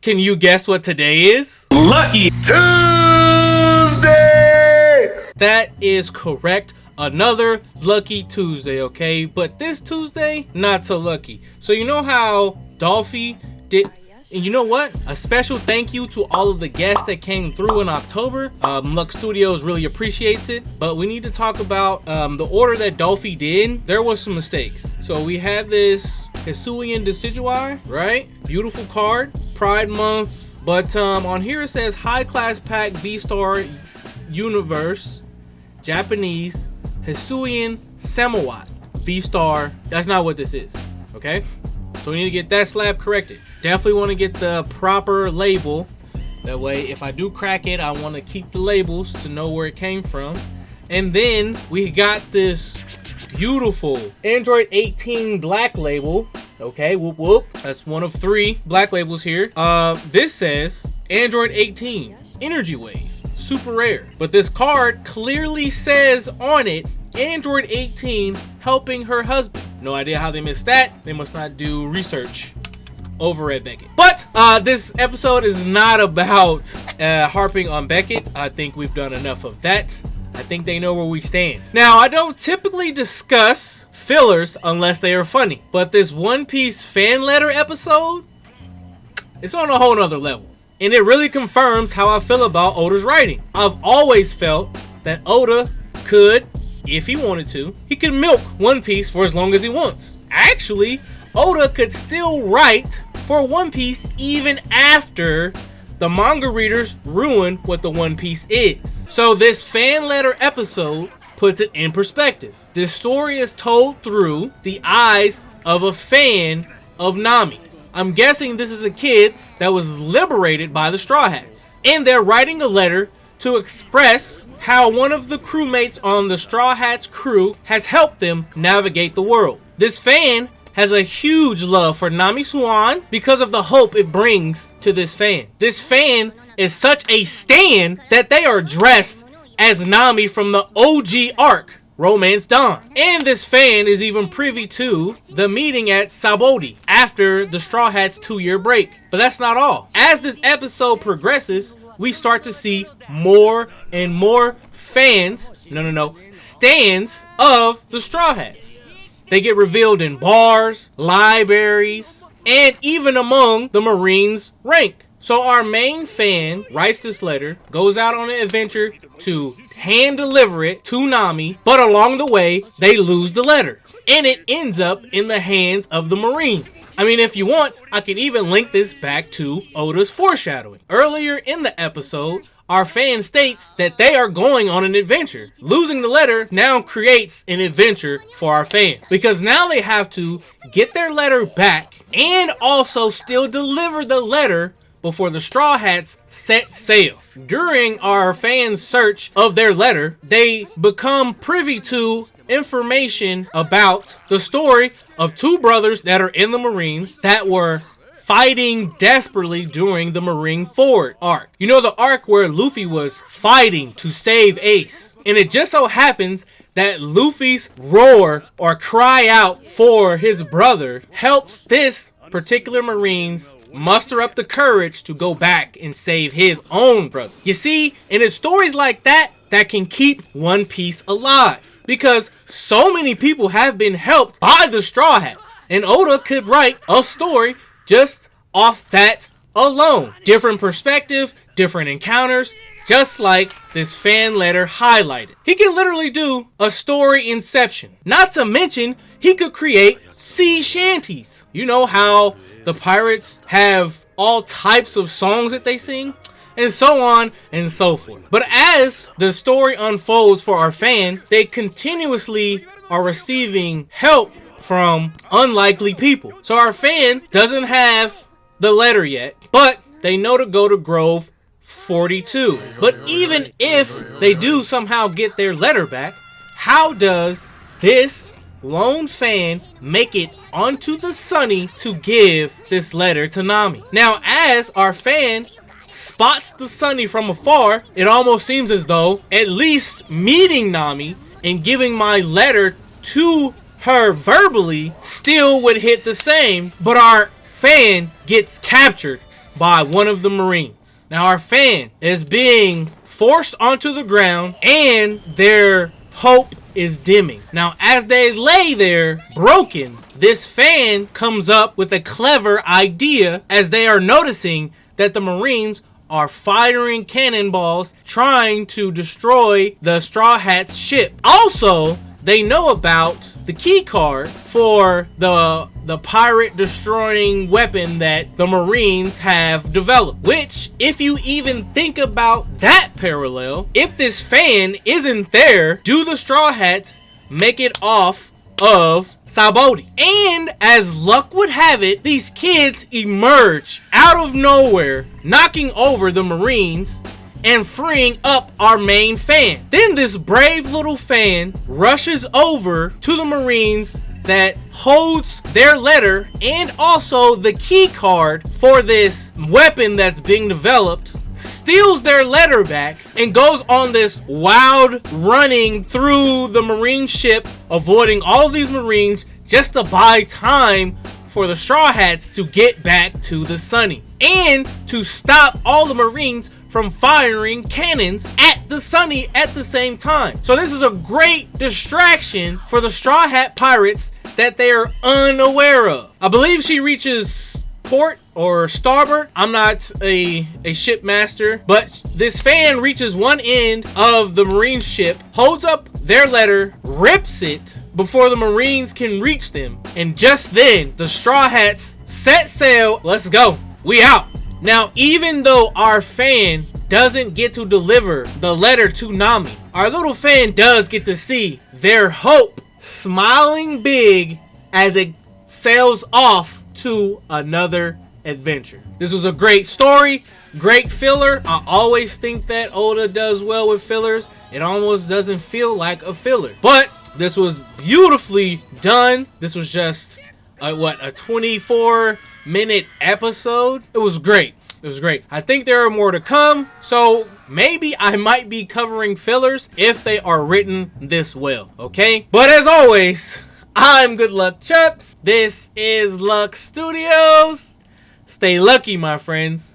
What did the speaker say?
Can you guess what today is? Lucky Tuesday! That is correct. Another lucky Tuesday, okay? But this Tuesday, not so lucky. So you know how Doffy did... And you know what? A special thank you to all of the guests that came through in October. Lux Studios really appreciates it. But we need to talk about the order that Doffy did. There was some mistakes. So we had this Hisuian Decidueye, right? Beautiful card. Pride Month. But on here it says High Class Pack V-Star Universe Japanese Hisuian Samawat V-Star. That's not what this is, okay? So we need to get that slab corrected. Definitely want to get the proper label. That way, if I do crack it, I want to keep the labels to know where it came from. And then we got this beautiful Android 18 black label. Okay, whoop whoop. That's one of 3 black labels here. This says Android 18 Energy Wave, super rare. But this card clearly says on it, Android 18 helping her husband. No idea how they missed that. They must not do research over at Beckett. But this episode is not about harping on Beckett. I think we've done enough of that. I think they know where we stand. Now, I don't typically discuss fillers unless they are funny. But this One Piece fan letter episode, it's on a whole nother level. And it really confirms how I feel about Oda's writing. I've always felt that Oda could, if he wanted to, he could milk One Piece for as long as he wants. Actually, Oda could still write for One Piece even after the manga readers ruin what the One Piece is. So this fan letter episode puts it in perspective. This story is told through the eyes of a fan of Nami. I'm guessing this is a kid that was liberated by the Straw Hats. And they're writing a letter to express how one of the crewmates on the Straw Hats crew has helped them navigate the world. This fan has a huge love for Nami Swan because of the hope it brings to this fan. This fan is such a stan that they are dressed as Nami from the OG arc, Romance Dawn. And this fan is even privy to the meeting at Sabodi after the Straw Hats 2-year break. But that's not all. As this episode progresses, we start to see more and more stands of the Straw Hats. They get revealed in bars, libraries, and even among the Marines' rank. So our main fan writes this letter, goes out on an adventure to hand deliver it to Nami, but along the way, they lose the letter. And it ends up in the hands of the Marines. I mean, if you want, I can even link this back to Oda's foreshadowing. Earlier in the episode, our fan states that they are going on an adventure. Losing the letter now creates an adventure for our fan, because now they have to get their letter back and also still deliver the letter before the Straw Hats set sail. During our fans' search of their letter, they become privy to information about the story of 2 brothers that are in the Marines that were fighting desperately during the Marineford arc. You know, the arc where Luffy was fighting to save Ace. And it just so happens that Luffy's roar or cry out for his brother helps this particular Marines muster up the courage to go back and save his own brother. You see, and it's stories like that that can keep One Piece alive, because so many people have been helped by the Straw Hats. And Oda could write a story just off that alone. Different perspective, different encounters, just like this fan letter highlighted. He could literally do a story inception. Not to mention, he could create sea shanties. You know how the pirates have all types of songs that they sing? And so on and so forth. But as the story unfolds for our fan, they continuously are receiving help from unlikely people. So our fan doesn't have the letter yet, but they know to go to Grove 42. But even if they do somehow get their letter back, how does this lone fan make it onto the Sunny to give this letter to Nami? Now, as our fan spots the Sunny from afar, it almost seems as though at least meeting Nami and giving my letter to her verbally still would hit the same, but our fan gets captured by one of the Marines. Now our fan is being forced onto the ground and their hope is dimming. Now as they lay there broken, this fan comes up with a clever idea as they are noticing that the Marines are firing cannonballs trying to destroy the Straw Hats ship. Also, they know about the key card for the pirate destroying weapon that the Marines have developed, which, if you even think about that parallel, if this fan isn't there, do the Straw Hats make it off of Sabaody? And as luck would have it, these kids emerge out of nowhere, knocking over the Marines and freeing up our main fan. Then this brave little fan rushes over to the Marines that holds their letter and also the key card for this weapon that's being developed, steals their letter back, and goes on this wild running through the Marine ship, avoiding all of these Marines just to buy time for the Straw Hats to get back to the Sunny and to stop all the Marines from firing cannons at the Sunny at the same time. So this is a great distraction for the Straw Hat pirates that they are unaware of. I believe she reaches port or starboard. I'm not a ship master, but this fan reaches one end of the Marine ship, holds up their letter, rips it before the Marines can reach them, and just then the Straw Hats set sail. Let's go, we out. Now, even though our fan doesn't get to deliver the letter to Nami, our little fan does get to see their hope smiling big as it sails off to another adventure. This was a great story, great filler. I always think that Oda does well with fillers. It almost doesn't feel like a filler, but this was beautifully done. This was just a 24-minute episode. It was great. It was great. I think there are more to come, so maybe I might be covering fillers if they are written this well, okay? But as always, I'm Good Luck Chuck. This is Luck Studios. Stay lucky, my friends.